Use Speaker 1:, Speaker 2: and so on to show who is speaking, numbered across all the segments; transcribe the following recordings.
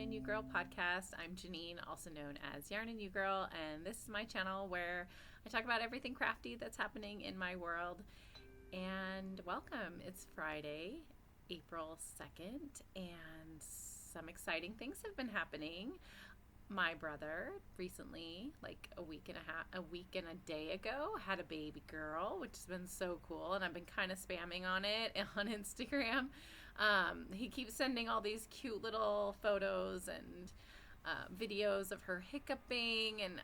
Speaker 1: and You Girl podcast. I'm Janine, also known as Yarn and You Girl, and this is my channel where I talk about everything crafty that's happening in my world. And welcome. It's Friday, April 2nd, and some exciting things have been happening. My brother recently, like a week and a day ago, had a baby girl, which has been so cool, and I've been kind of spamming on it on Instagram. He keeps sending all these cute little photos and videos of her hiccuping, and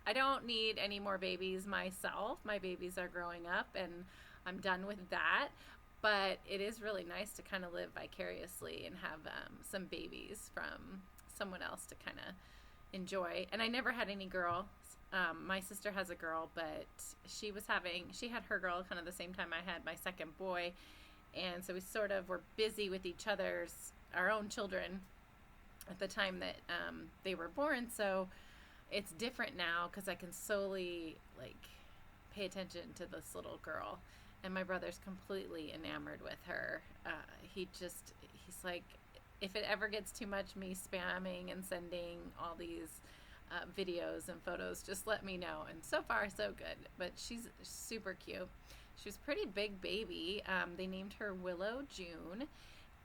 Speaker 1: I don't need any more babies myself. My babies are growing up, and I'm done with that. But it is really nice to kind of live vicariously and have some babies from someone else to kind of enjoy. And I never had any girls. My sister has a girl, but she had her girl kind of the same time I had my second boy. And so we sort of were busy with our own children at the time that they were born. So it's different now because I can solely pay attention to this little girl. And my brother's completely enamored with her. He's like, if it ever gets too much, me spamming and sending all these videos and photos, just let me know. And so far, so good. But she's super cute. She was a pretty big baby. They named her Willow June.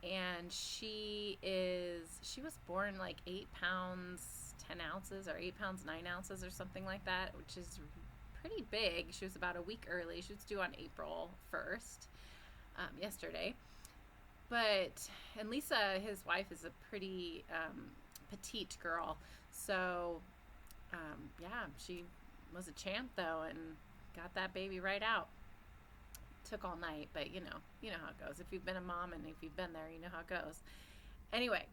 Speaker 1: And she was born 8 pounds, 10 ounces, or 8 pounds, 9 ounces, or something like that, which is pretty big. She was about a week early. She was due on April 1st, yesterday. And Lisa, his wife, is a pretty petite girl. So, she was a champ, though, and got that baby right out. Took all night, but you know how it goes. If you've been a mom and if you've been there, you know how it goes. Anyway,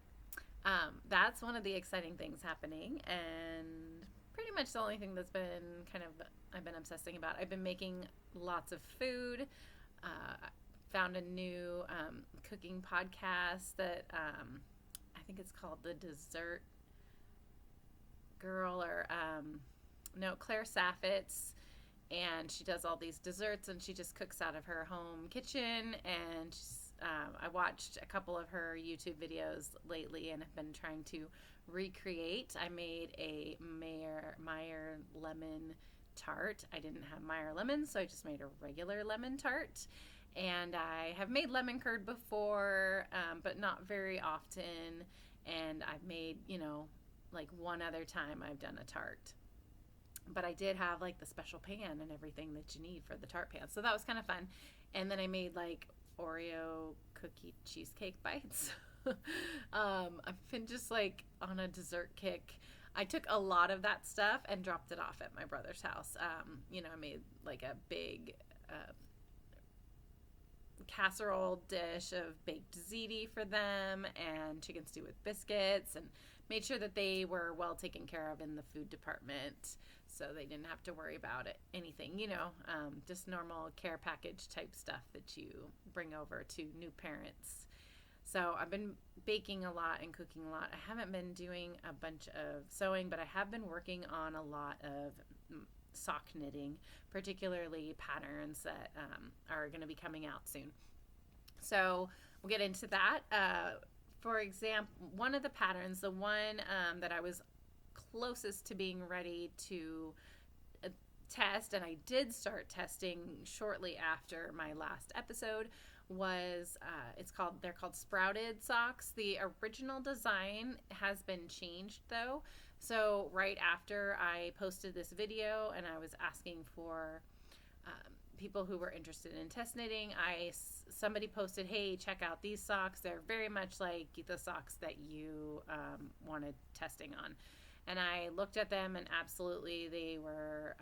Speaker 1: that's one of the exciting things happening, and pretty much the only thing that's been I've been obsessing about. I've been making lots of food. Found a new cooking podcast that I think it's called The Dessert Girl, or Claire Saffitz, and she does all these desserts, and she just cooks out of her home kitchen. And I watched a couple of her YouTube videos lately and have been trying to recreate. I made a Meyer lemon tart. I didn't have Meyer lemons, so I just made a regular lemon tart. And I have made lemon curd before, but not very often. And I've made, one other time I've done a tart. But I did have the special pan and everything that you need for the tart pan. So that was kind of fun. And then I made Oreo cookie cheesecake bites. I've been just on a dessert kick. I took a lot of that stuff and dropped it off at my brother's house. I made a big casserole dish of baked ziti for them and chicken stew with biscuits, and made sure that they were well taken care of in the food department, so they didn't have to worry about anything, just normal care package type stuff that you bring over to new parents. So I've been baking a lot and cooking a lot. I haven't been doing a bunch of sewing, but I have been working on a lot of sock knitting, particularly patterns that are going to be coming out soon. So we'll get into that. For example, one of the patterns, the one that I was closest to being ready to test, and I did start testing shortly after my last episode, was they're called sprouted socks. The original design has been changed, though. So right after I posted this video and I was asking for people who were interested in test knitting, somebody posted, hey, check out these socks. They're very much like the socks that you wanted testing on. And I looked at them, and absolutely they were,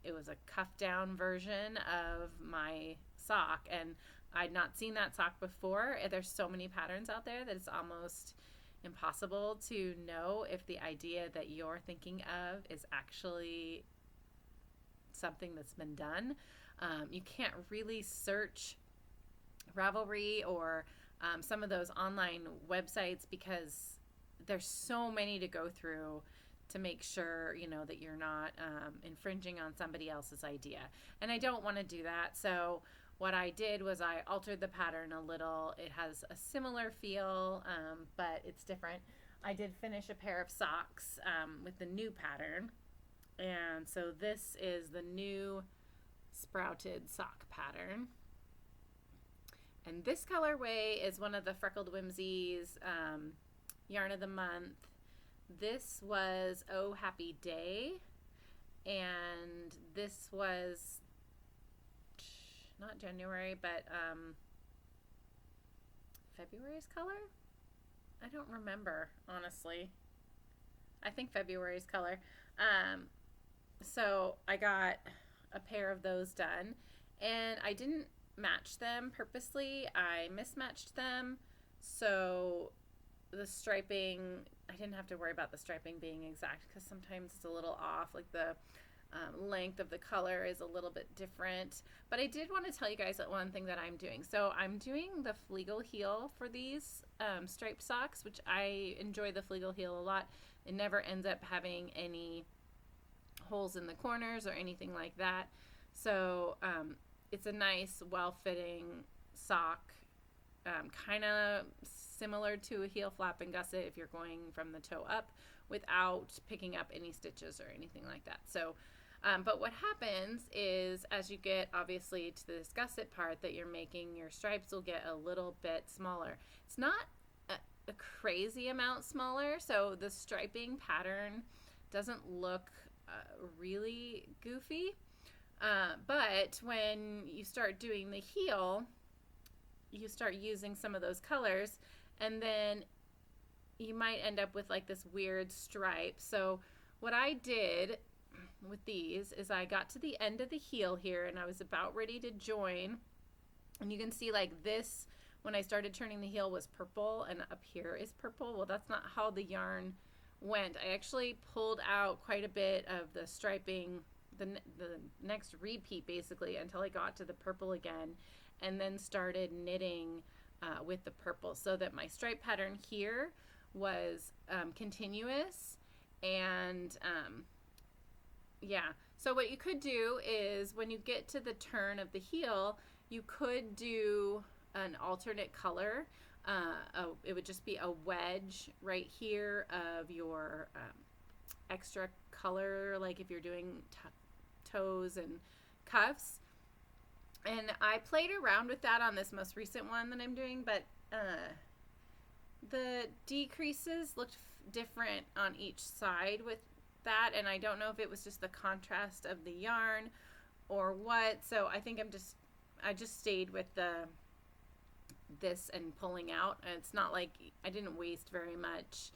Speaker 1: it was a cuff down version of my sock. And I'd not seen that sock before. There's so many patterns out there that it's almost impossible to know if the idea that you're thinking of is actually something that's been done. You can't really search Ravelry or some of those online websites because there's so many to go through to make sure, that you're not infringing on somebody else's idea. And I don't want to do that. So what I did was I altered the pattern a little. It has a similar feel, but it's different. I did finish a pair of socks with the new pattern. And so this is the new sprouted sock pattern. And this colorway is one of the Freckled Whimsies Yarn of the Month. This was Oh Happy Day. And this was not January, but February's color? I don't remember, honestly. I think February's color. So I got a pair of those done, and I didn't match them purposely. I mismatched them, so the striping, I didn't have to worry about the striping being exact, because sometimes it's a little off, like the length of the color is a little bit different. But I did want to tell you guys that one thing that I'm doing. So I'm doing the Fleegle heel for these striped socks, which I enjoy the Fleegle heel a lot. It never ends up having any holes in the corners or anything like that. So it's a nice, well-fitting sock, kind of similar to a heel flap and gusset if you're going from the toe up without picking up any stitches or anything like that. So but what happens is, as you get obviously to this gusset part that you're making, your stripes will get a little bit smaller. It's not a crazy amount smaller, so the striping pattern doesn't look really goofy. But when you start doing the heel, you start using some of those colors, and then you might end up with like this weird stripe. So what I did with these is I got to the end of the heel here, and I was about ready to join, and you can see like this, when I started turning the heel, was purple, and up here is purple. Well, that's not how the yarn went. I actually pulled out quite a bit of the striping, the next repeat basically, until I got to the purple again, and then started knitting with the purple, so that my stripe pattern here was continuous. And yeah, so what you could do is when you get to the turn of the heel, you could do an alternate color. It would just be a wedge right here of your extra color, like if you're doing toes and cuffs. And I played around with that on this most recent one that I'm doing, but the decreases looked different on each side with that, and I don't know if it was just the contrast of the yarn or what. So I think I just stayed with this and pulling out. And it's not like I didn't waste very much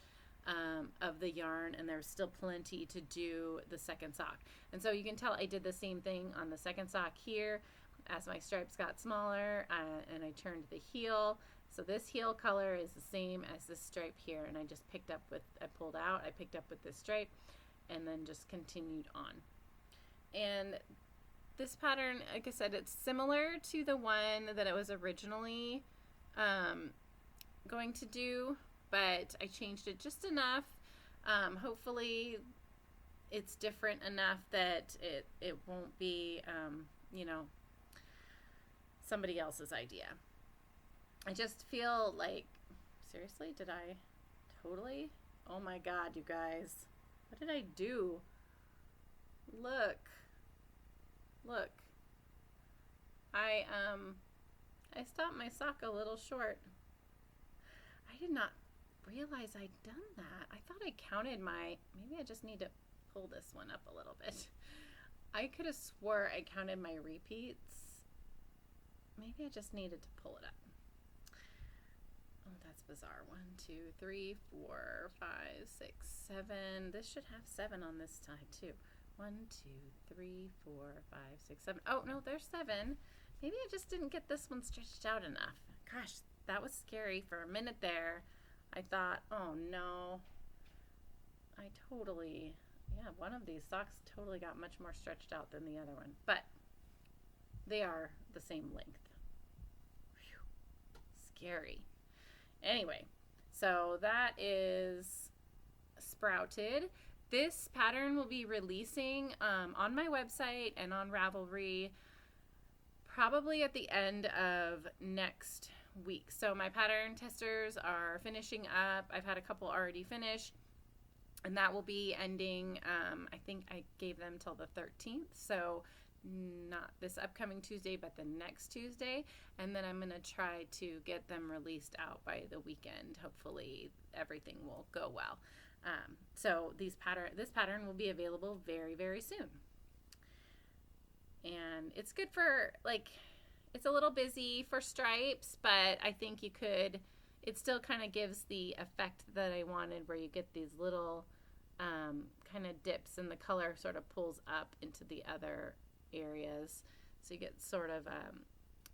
Speaker 1: of the yarn, and there's still plenty to do the second sock. And so you can tell I did the same thing on the second sock here. As my stripes got smaller, and I turned the heel, so this heel color is the same as this stripe here, and I just picked up with this stripe, and then just continued on. And this pattern, like I said, it's similar to the one that I was originally going to do, but I changed it just enough. Hopefully it's different enough that it won't be you know, somebody else's idea. I just feel like, seriously, did I totally? Oh my God, you guys. What did I do? Look. I stopped my sock a little short. I did not realize I'd done that. I thought I counted maybe I just need to pull this one up a little bit. I could have swore I counted my repeats. Maybe I just needed to pull it up. Oh, that's bizarre. 1, 2, 3, 4, 5, 6, 7. This should have 7 on this side too. 1, 2, 3, 4, 5, 6, 7. Oh no, there's 7. Maybe I just didn't get this one stretched out enough. Gosh, that was scary for a minute there. I thought, oh no. One of these socks totally got much more stretched out than the other one, but they are the same length. Whew. Scary. Anyway, so that is sprouted. This pattern will be releasing on my website and on Ravelry probably at the end of next week. So my pattern testers are finishing up. I've had a couple already finish, and that will be ending, I think I gave them till the 13th. So not this upcoming Tuesday, but the next Tuesday. And then I'm going to try to get them released out by the weekend. Hopefully everything will go well. So this pattern will be available very, very soon. And it's good for, like, it's a little busy for stripes, but I think it still kind of gives the effect that I wanted, where you get these little kind of dips and the color sort of pulls up into the other areas. So you get sort of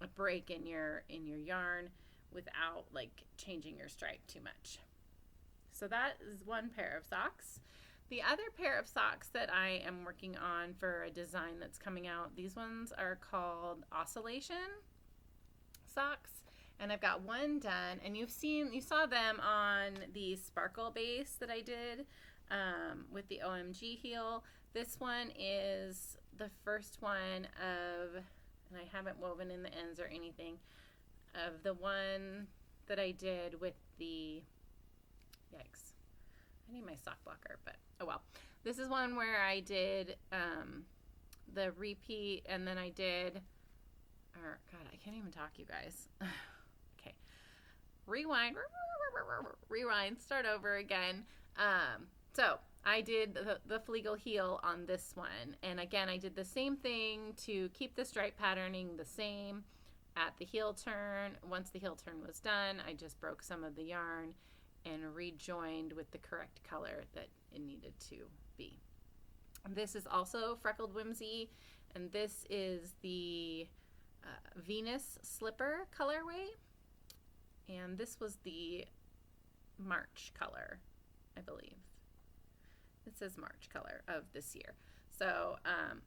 Speaker 1: a break in your yarn without like changing your stripe too much. So that is one pair of socks. The other pair of socks that I am working on for a design that's coming out, these ones are called Oscillation socks. And I've got one done, and you saw them on the sparkle base that I did with the OMG heel. This one is the first one of, and I haven't woven in the ends or anything, of the one that I did with the, yikes, I need my sock blocker, but oh well. This is one where I did the repeat, and then I did, or God, I can't even talk, you guys. Okay, rewind, start over again. So I did the Flegel heel on this one, and again I did the same thing to keep the stripe patterning the same at the heel turn. Once the heel turn was done, I just broke some of the yarn and rejoined with the correct color that it needed to be. This is also Freckled Whimsy, and this is the Venus Slipper colorway, and this was the March color, I believe. It says March color of this year. So,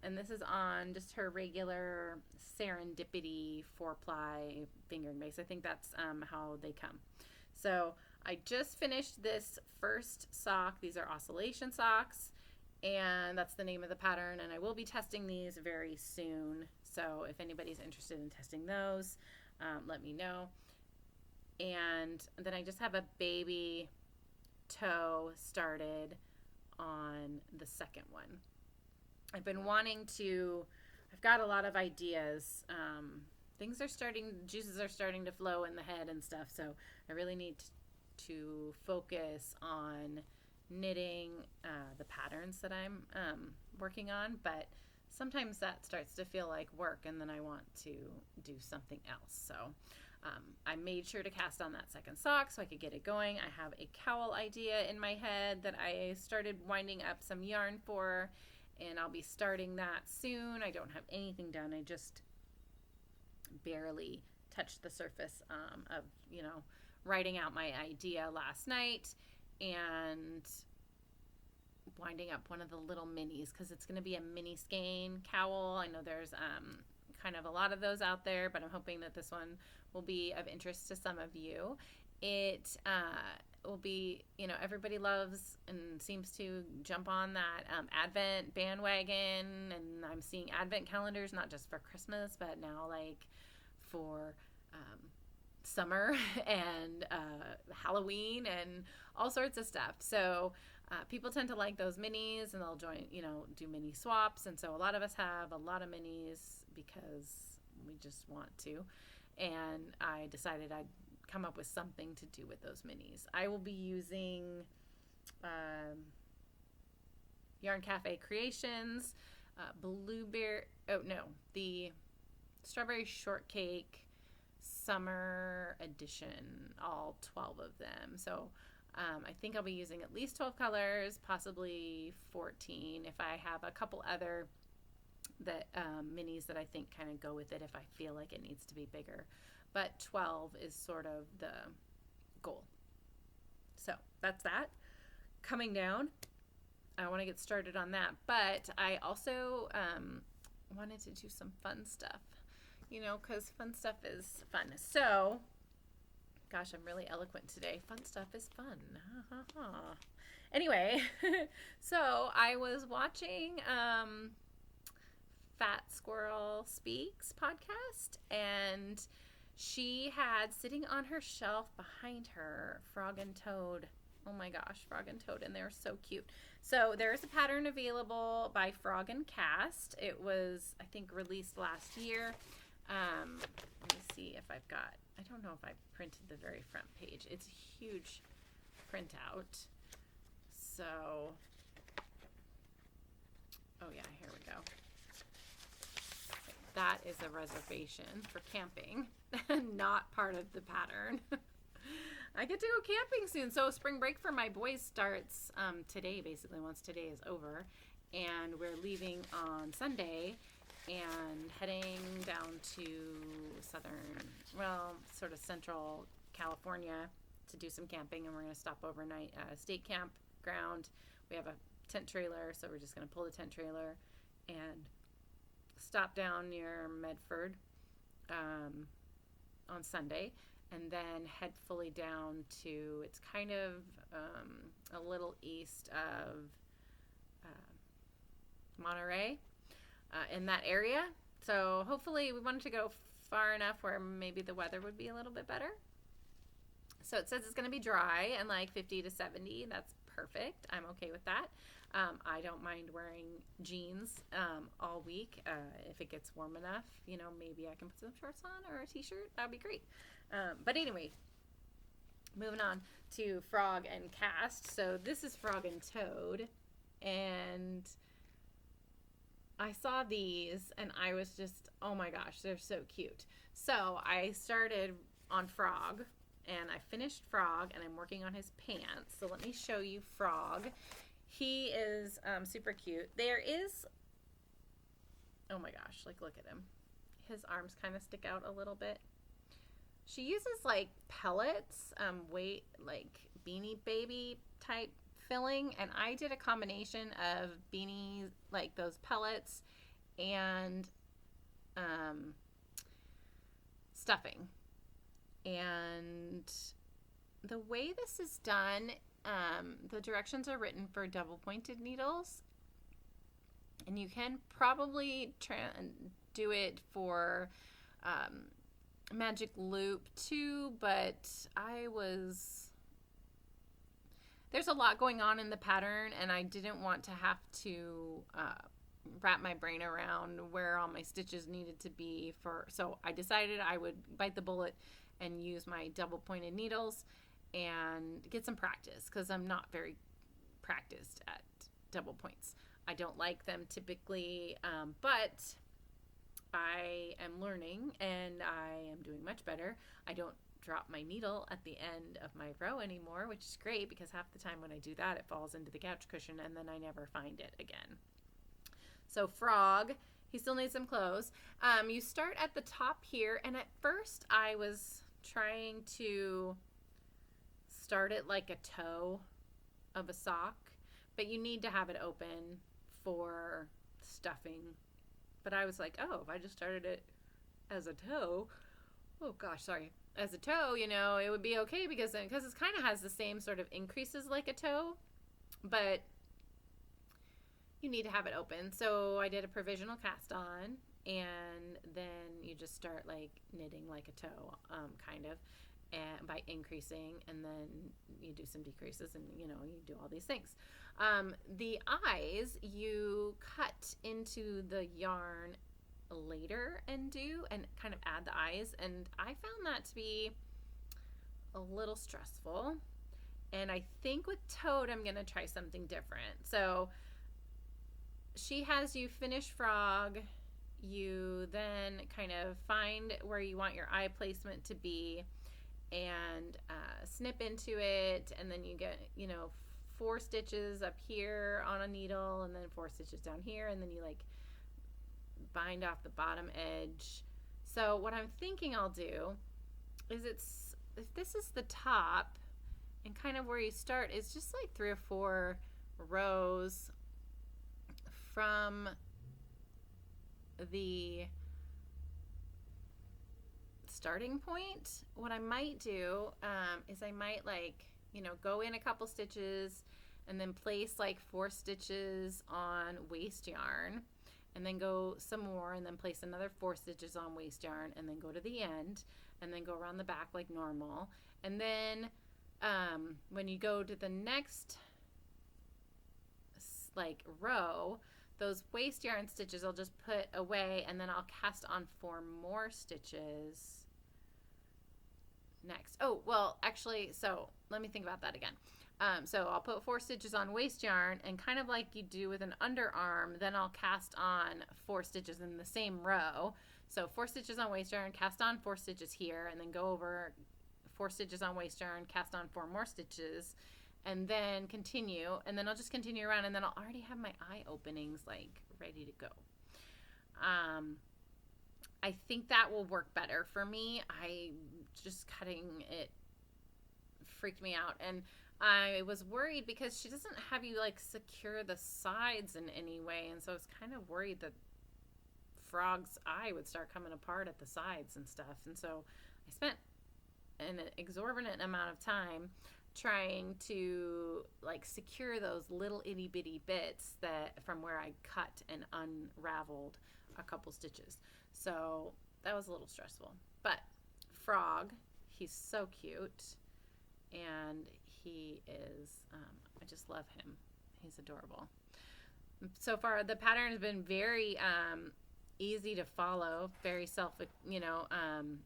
Speaker 1: and this is on just her regular Serendipity 4-ply fingering base. I think that's how they come. So I just finished this first sock. These are Oscillation socks, and that's the name of the pattern, and I will be testing these very soon. So if anybody's interested in testing those, let me know. And then I just have a baby toe started on the second one. I've been wanting to, I've got a lot of ideas. Juices are starting to flow in the head and stuff, so I really need to focus on knitting the patterns that I'm working on, but sometimes that starts to feel like work, and then I want to do something else. So I made sure to cast on that second sock so I could get it going. I have a cowl idea in my head that I started winding up some yarn for, and I'll be starting that soon. I don't have anything done. I just barely touched the surface of, writing out my idea last night and winding up one of the little minis, because it's going to be a mini skein cowl. I know there's kind of a lot of those out there, but I'm hoping that this one will be of interest to some of you. It will be, everybody loves and seems to jump on that Advent bandwagon, and I'm seeing Advent calendars, not just for Christmas, but now like for summer and Halloween and all sorts of stuff. So people tend to like those minis, and they'll join, do mini swaps. And so a lot of us have a lot of minis because we just want to. And I decided I'd come up with something to do with those minis. I will be using Yarn Cafe Creations, the Strawberry Shortcake Summer Edition, all 12 of them. So I think I'll be using at least 12 colors, possibly 14 if I have a couple other minis that I think kind of go with it if I feel like it needs to be bigger. But 12 is sort of the goal. So that's that. Coming down, I want to get started on that. But I also wanted to do some fun stuff, because fun stuff is fun. So, gosh, I'm really eloquent today. Fun stuff is fun. Anyway, so I was watching Fat Squirrel Speaks podcast, and she had sitting on her shelf behind her Frog and Toad. Oh my gosh, Frog and Toad, and they're so cute. So there's a pattern available by Frog and Cast. It was, I think, released last year. Let me see if I've got, I don't know if I printed the very front page. It's a huge printout. So, oh yeah, here we go. That is a reservation for camping, not part of the pattern. I get to go camping soon. So spring break for my boys starts today, basically, once today is over. And we're leaving on Sunday and heading down to sort of central California to do some camping. And we're going to stop overnight at a state campground. We have a tent trailer, so we're just going to pull the tent trailer and stop down near Medford on Sunday, and then head fully down to, it's kind of a little east of Monterey, in that area. So hopefully we wanted to go far enough where maybe the weather would be a little bit better. So it says it's going to be dry and like 50 to 70. That's perfect. I'm okay with that. I don't mind wearing jeans all week. If it gets warm enough, maybe I can put some shorts on or a t-shirt. That would be great. But anyway, moving on to Frog and Cast. So this is Frog and Toad. And I saw these and I was just, oh my gosh, they're so cute. So I started on Frog and I finished Frog and I'm working on his pants. So let me show you Frog. He is super cute. There is, oh my gosh, like look at him. His arms kind of stick out a little bit. She uses like pellets, like Beanie Baby type filling. And I did a combination of beanies, like those pellets, and stuffing. And the way this is done, the directions are written for double pointed needles, and you can probably do it for magic loop too, but there's a lot going on in the pattern and I didn't want to have to wrap my brain around where all my stitches needed to be so I decided I would bite the bullet and use my double pointed needles and get some practice, because I'm not very practiced at double points. I don't like them typically, but I am learning and I am doing much better. I don't drop my needle at the end of my row anymore, which is great because half the time when I do that, it falls into the couch cushion and then I never find it again. So Frog, he still needs some clothes. You start at the top here, and at first I was trying to start it like a toe of a sock, but you need to have it open for stuffing. But I was like, oh, if I just started it as a toe, as a toe, it would be okay because it kind of has the same sort of increases like a toe, but you need to have it open. So I did a provisional cast on, and then you just start like knitting like a toe, kind of, and by increasing, and then you do some decreases, and you do all these things. The eyes you cut into the yarn later and kind of add the eyes, and I found that to be a little stressful, and I think with Toad I'm gonna try something different. So she has you finish Frog, you then kind of find where you want your eye placement to be and snip into it, and then you get 4 stitches up here on a needle and then 4 stitches down here, and then you like bind off the bottom edge. So what I'm thinking I'll do is, if this is the top and kind of where you start is just like 3 or 4 rows from the starting point. What I might do is I might go in a couple stitches and then place like 4 stitches on waste yarn, and then go some more, and then place another 4 stitches on waist yarn, and then go to the end, and then go around the back like normal. And then when you go to the next like row, those waist yarn stitches I'll just put away, and then I'll cast on 4 more stitches next. Oh, well, actually, so let me think about that again. So I'll put 4 stitches on waist yarn, and kind of like you do with an underarm, then I'll cast on 4 stitches in the same row. So 4 stitches on waist yarn, cast on 4 stitches here, and then go over 4 stitches on waist yarn, cast on 4 more stitches, and then continue, and then I'll just continue around, and then I'll already have my eye openings like ready to go. I think that will work better for me. Just cutting it freaked me out, and I was worried because she doesn't have you like secure the sides in any way, and so I was kind of worried that Frog's eye would start coming apart at the sides and stuff. And so I spent an exorbitant amount of time trying to like secure those little itty bitty bits that from where I cut and unraveled a couple stitches. So that was a little stressful. But Frog, he's so cute, and he is I just love him. He's adorable. So far the pattern has been very easy to follow, very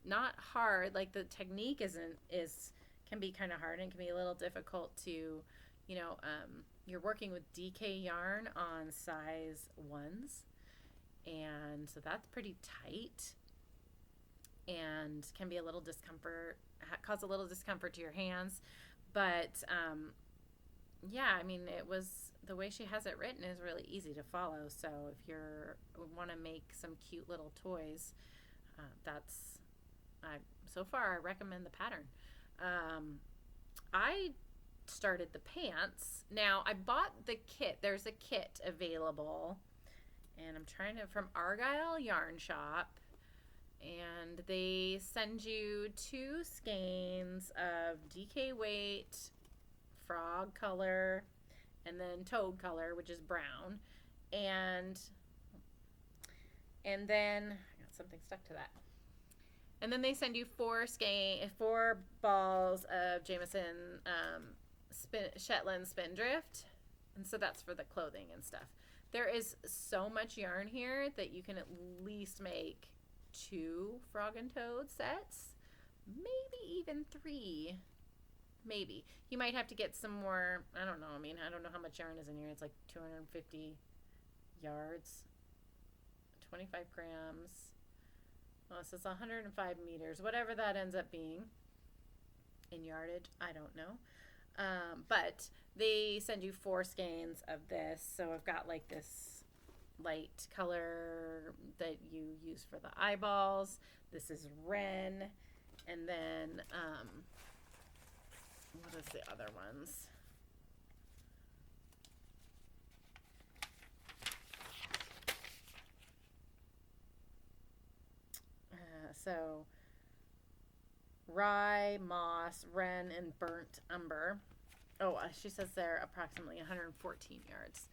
Speaker 1: not hard. Like the technique can be kind of hard, and can be a little difficult to, you're working with DK yarn on size 1s, and so that's pretty tight and can be a little discomfort, cause a little discomfort to your hands. But yeah, I mean, the way she has it written is really easy to follow. So if you want to make some cute little toys, so far I recommend the pattern. I started the pants. Now I bought the kit. There's a kit available, and I'm trying to, from Argyle Yarn Shop, and they send you 2 skeins of DK weight, frog color, and then toad color, which is brown, and then I got something stuck to that. And then they send you 4 balls of Jameson Shetland Spindrift, and so that's for the clothing and stuff. There is so much yarn here that you can at least make 2 frog and toad sets, maybe even 3. Maybe. You might have to get some more, I don't know. I mean, I don't know how much yarn is in here. It's like 250 yards, 25 grams. Oh, so it's 105 meters, whatever that ends up being in yardage. I don't know. But they send you 4 skeins of this. So I've got like this light color that you use for the eyeballs. This is Wren. And then, what is the other ones? So rye, moss, wren, and burnt umber. Oh, she says they're approximately 114 yards.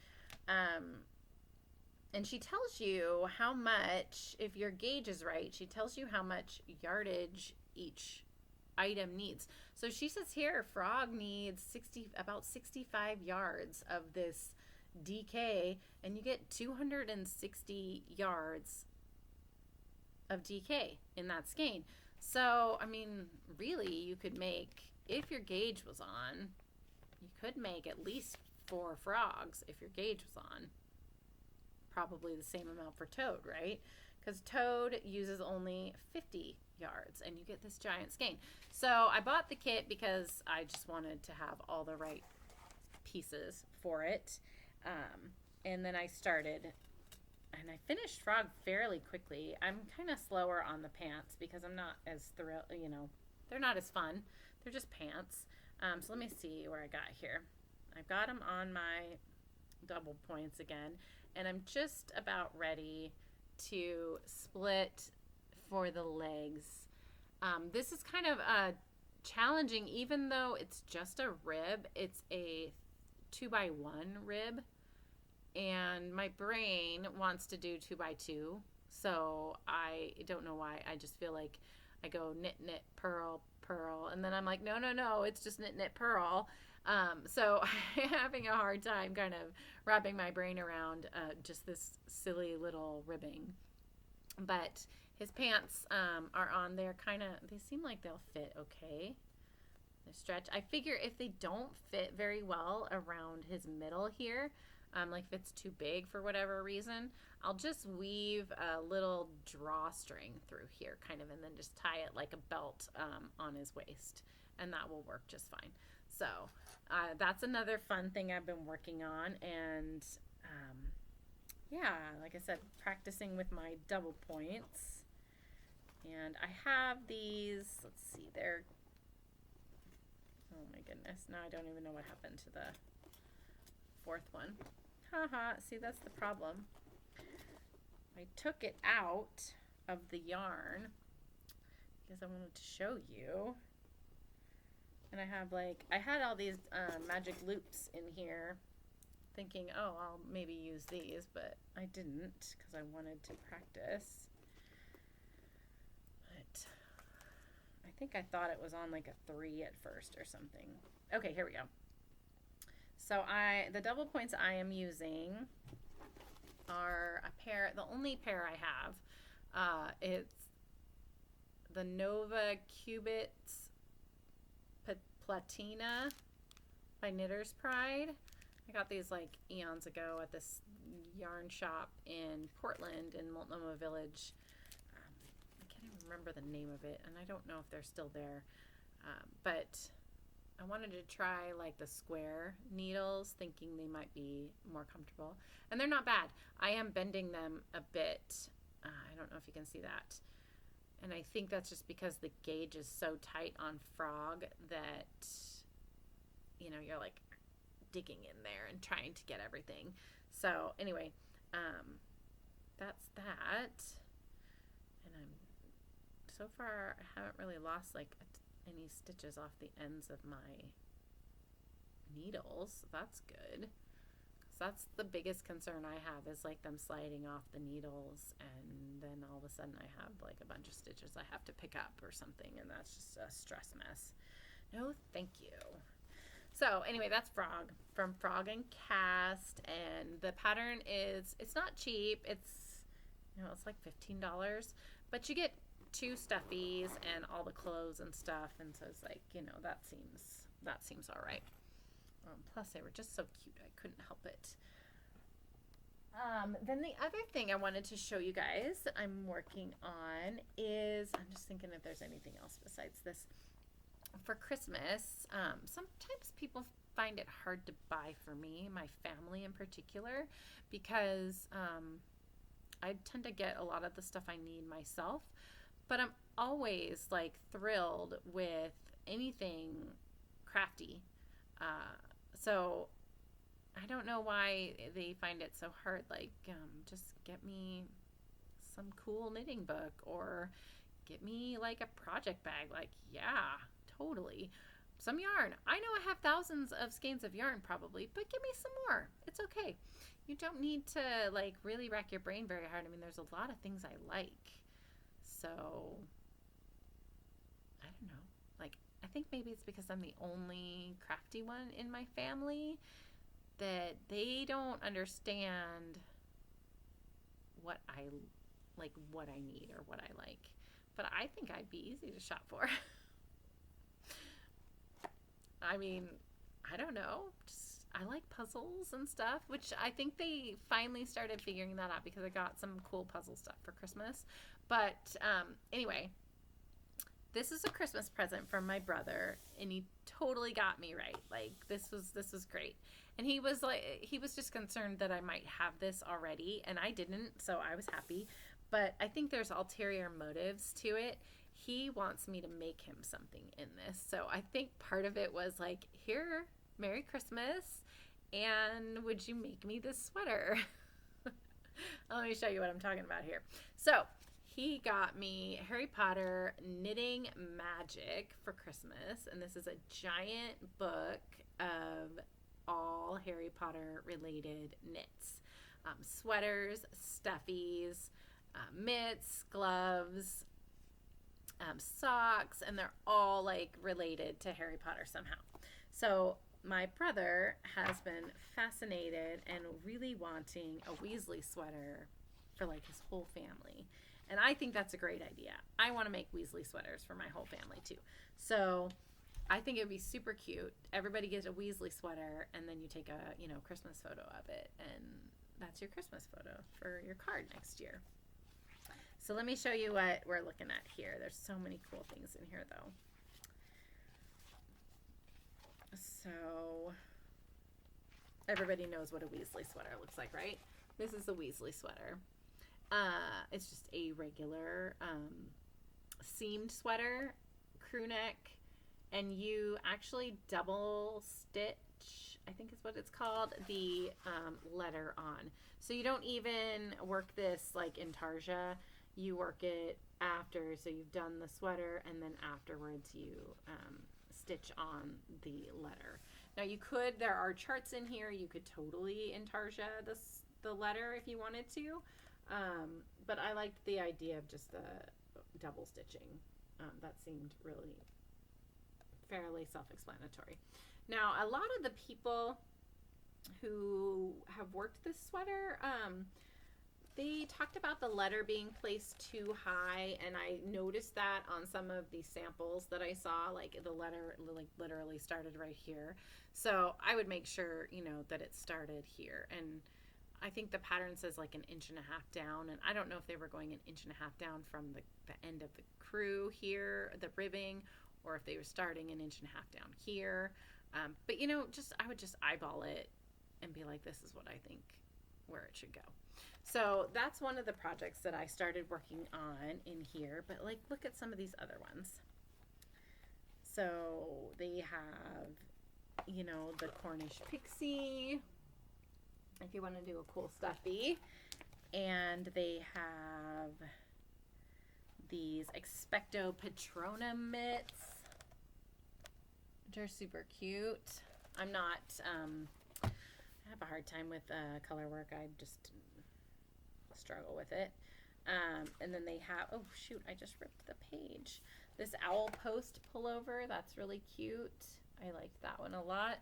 Speaker 1: And she tells you how much, if your gauge is right, she tells you how much yardage each item needs. So she says here, Frog needs about 65 yards of this DK, and you get 260 yards of DK in that skein. So, I mean, really, you could make, if your gauge was on, you could make at least 4 frogs if your gauge was on. Probably the same amount for Toad, right? Because Toad uses only 50 yards, and you get this giant skein. So I bought the kit because I just wanted to have all the right pieces for it. And then I started, and I finished Frog fairly quickly. I'm kind of slower on the pants because I'm not as thrilled, they're not as fun. They're just pants. So let me see where I got here. I've got them on my double points again, and I'm just about ready to split for the legs. This is kind of challenging, even though it's just a rib. It's a 2x1 rib, and my brain wants to do 2x2. So I don't know why. I just feel like I go knit, knit, purl, purl, and then I'm like, no, no, no, it's just knit, knit, purl. So I'm having a hard time kind of wrapping my brain around just this silly little ribbing. But his pants are on there, kind of, they seem like they'll fit okay. They stretch. I figure if they don't fit very well around his middle here, like if it's too big for whatever reason, I'll just weave a little drawstring through here kind of, and then just tie it like a belt on his waist, and that will work just fine. So that's another fun thing I've been working on, and yeah, like I said, practicing with my double points. And I have these, let's see, they're, oh my goodness, now I don't even know what happened to the fourth one. Haha, see, that's the problem. I took it out of the yarn because I wanted to show you. And I have like, I had all these magic loops in here thinking, oh, I'll maybe use these, but I didn't because I wanted to practice. But I think I thought it was on like a 3 at first or something. Okay, here we go. So the double points I am using are a pair, the only pair I have. It's the Nova Cubits Platina by Knitter's Pride. I got these like eons ago at this yarn shop in Portland in Multnomah Village. I can't even remember the name of it, and I don't know if they're still there. But I wanted to try like the square needles, thinking they might be more comfortable. And they're not bad. I am bending them a bit. I don't know if you can see that. And I think that's just because the gauge is so tight on Frog that, you know, you're like digging in there and trying to get everything. So anyway, that's that. And so far I haven't really lost like any stitches off the ends of my needles. That's good. That's the biggest concern I have, is like them sliding off the needles, and then all of a sudden I have like a bunch of stitches I have to pick up or something, and that's just a stress mess. No, thank you. So anyway, that's Frog from Frog and Cast, and the pattern is, it's not cheap. It's, you know, it's like $15, but you get 2 stuffies and all the clothes and stuff, and so it's like, you know, that seems all right. Plus they were just so cute, I couldn't help it. Then the other thing I wanted to show you guys that I'm working on is, I'm just thinking if there's anything else besides this. For Christmas, sometimes people find it hard to buy for me, my family in particular, because I tend to get a lot of the stuff I need myself, but I'm always like thrilled with anything crafty. So I don't know why they find it so hard. Like, just get me some cool knitting book, or get me like a project bag. Like, yeah, totally. Some yarn. I know I have thousands of skeins of yarn probably, but give me some more. It's okay. You don't need to like really rack your brain very hard. I mean, there's a lot of things I like. So I don't know. Like, I think maybe it's because I'm the only crafty one in my family that they don't understand what I need or what I like. But I think I'd be easy to shop for. I mean, I don't know. Just, I like puzzles and stuff, which I think they finally started figuring that out because I got some cool puzzle stuff for Christmas. But anyway, this is a Christmas present from my brother, and he totally got me right. Like, this was great. And he was just concerned that I might have this already, and I didn't, so I was happy. But I think there's ulterior motives to it. He wants me to make him something in this. So I think part of it was like, here, Merry Christmas, and would you make me this sweater? Let me show you what I'm talking about here. So he got me Harry Potter Knitting Magic for Christmas, and this is a giant book of all Harry Potter related knits. sweaters, stuffies, mitts, gloves, socks, and they're all like related to Harry Potter somehow. So my brother has been fascinated and really wanting a Weasley sweater for like his whole family. And I think that's a great idea. I want to make Weasley sweaters for my whole family too. So I think it would be super cute. Everybody gets a Weasley sweater, and then you take a Christmas photo of it, and that's your Christmas photo for your card next year. So let me show you what we're looking at here. There's so many cool things in here though. So everybody knows what a Weasley sweater looks like, right? This is a Weasley sweater. It's just a regular seamed sweater, crew neck, and you actually double stitch, I think is what it's called, the letter on. So you don't even work this like intarsia. You work it after, so you've done the sweater, and then afterwards you stitch on the letter. Now you could, there are charts in here, you could totally intarsia the letter if you wanted to, but I liked the idea of just the double stitching. That seemed really fairly self-explanatory. Now a lot of the people who have worked this sweater, they talked about the letter being placed too high, and I noticed that on some of the samples that I saw, like the letter like literally started right here. So I would make sure, that it started here. And I think the pattern says like 1.5 inches down, and I don't know if they were going 1.5 inches down from the end of the crew here, the ribbing, or if they were starting 1.5 inches down here. But I would just eyeball it and be like, this is what I think where it should go. So that's one of the projects that I started working on in here, but like, look at some of these other ones. So they have, the Cornish pixie, if you want to do a cool stuffy, and they have these Expecto Patronum mitts, which are super cute. I have a hard time with color work. I just struggle with it. And then they have, oh shoot, I just ripped the page. This owl post pullover, that's really cute. I liked that one a lot.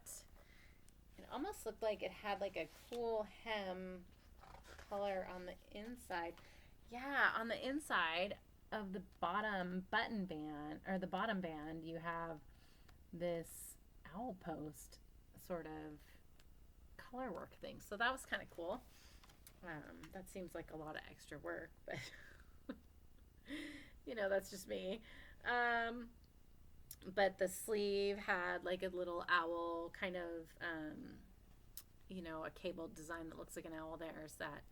Speaker 1: It almost looked like it had like a cool hem color on the inside. Yeah, on the inside of the bottom button band, or the bottom band, you have this owl post sort of color work thing. So that was kind of cool. That seems like a lot of extra work, but that's just me. But the sleeve had like a little owl kind of, a cabled design that looks like an owl. There's that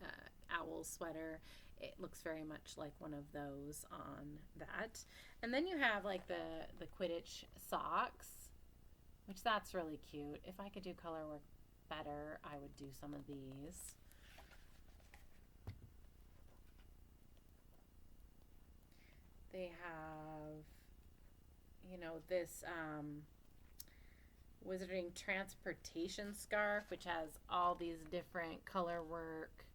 Speaker 1: owl sweater. It looks very much like one of those on that. And then you have like the Quidditch socks, which that's really cute. If I could do color work better, I would do some of these. They have, this Wizarding Transportation scarf, which has all these different color work,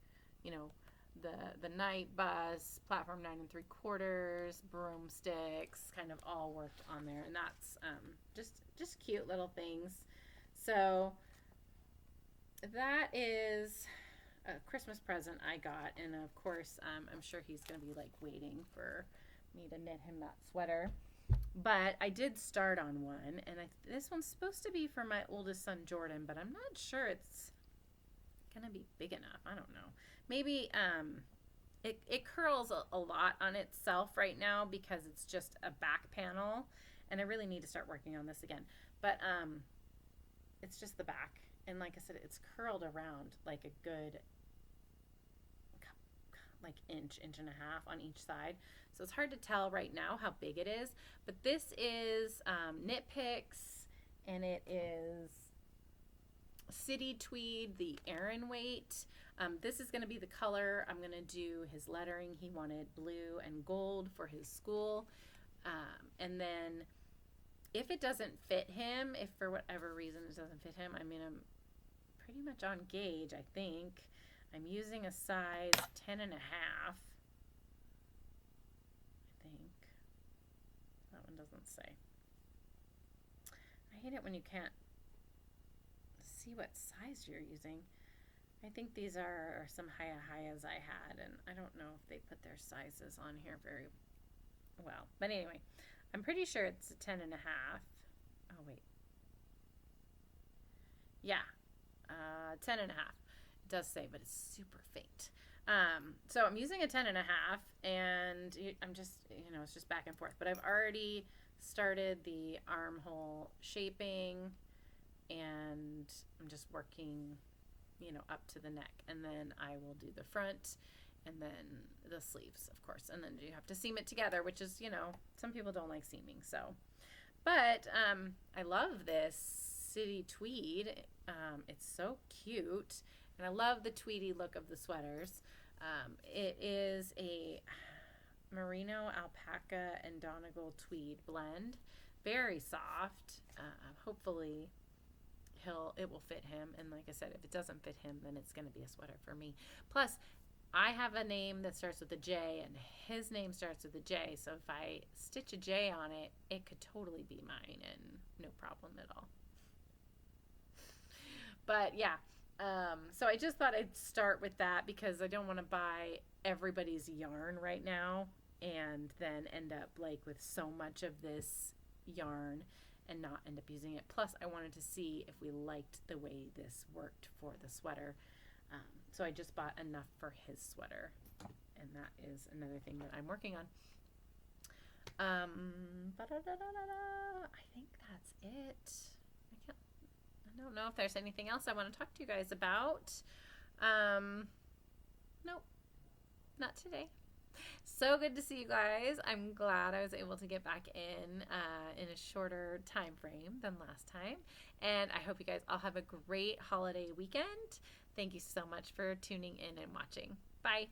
Speaker 1: the night bus, platform 9 3/4, broomsticks, kind of all worked on there. And that's just cute little things. So that is a Christmas present I got. And of course, I'm sure he's going to be like waiting for me to knit him that sweater. But I did start on one, and this one's supposed to be for my oldest son Jordan, but I'm not sure it's gonna be big enough. I don't know. Maybe it curls a lot on itself right now because it's just a back panel, and I really need to start working on this again. But it's just the back, and like I said, it's curled around like a good like inch and a half on each side. So it's hard to tell right now how big it is, but this is Knit Picks, and it is City Tweed, the Aran weight. This is going to be the color. I'm going to do his lettering. He wanted blue and gold for his school. And then if it doesn't fit him, if for whatever reason it doesn't fit him, I mean, I'm pretty much on gauge, I think. I'm using a size 10 and a half. I think. That one doesn't say. I hate it when you can't see what size you're using. I think these are some hayas I had, and I don't know if they put their sizes on here very well. But anyway, I'm pretty sure it's a 10 and a half. Oh, wait. Yeah, 10 and a half. It does say, but it's super faint. So I'm using a 10 and a half, and I'm just, it's just back and forth. But I've already started the armhole shaping, and I'm just working, up to the neck. And then I will do the front, and then the sleeves, of course. And then you have to seam it together, which is, some people don't like seaming. So, but I love this city tweed. It's so cute. And I love the tweedy look of the sweaters. It is a merino, alpaca, and Donegal tweed blend. Very soft. Hopefully it will fit him. And like I said, if it doesn't fit him, then it's going to be a sweater for me. Plus, I have a name that starts with a J, and his name starts with a J. So if I stitch a J on it, it could totally be mine, and no problem at all. But yeah. So I just thought I'd start with that because I don't want to buy everybody's yarn right now and then end up like with so much of this yarn and not end up using it. Plus I wanted to see if we liked the way this worked for the sweater. So I just bought enough for his sweater, and that is another thing that I'm working on. I think that's it. I don't know if there's anything else I want to talk to you guys about. Nope, not today. So good to see you guys. I'm glad I was able to get back in a shorter time frame than last time. And I hope you guys all have a great holiday weekend. Thank you so much for tuning in and watching. Bye.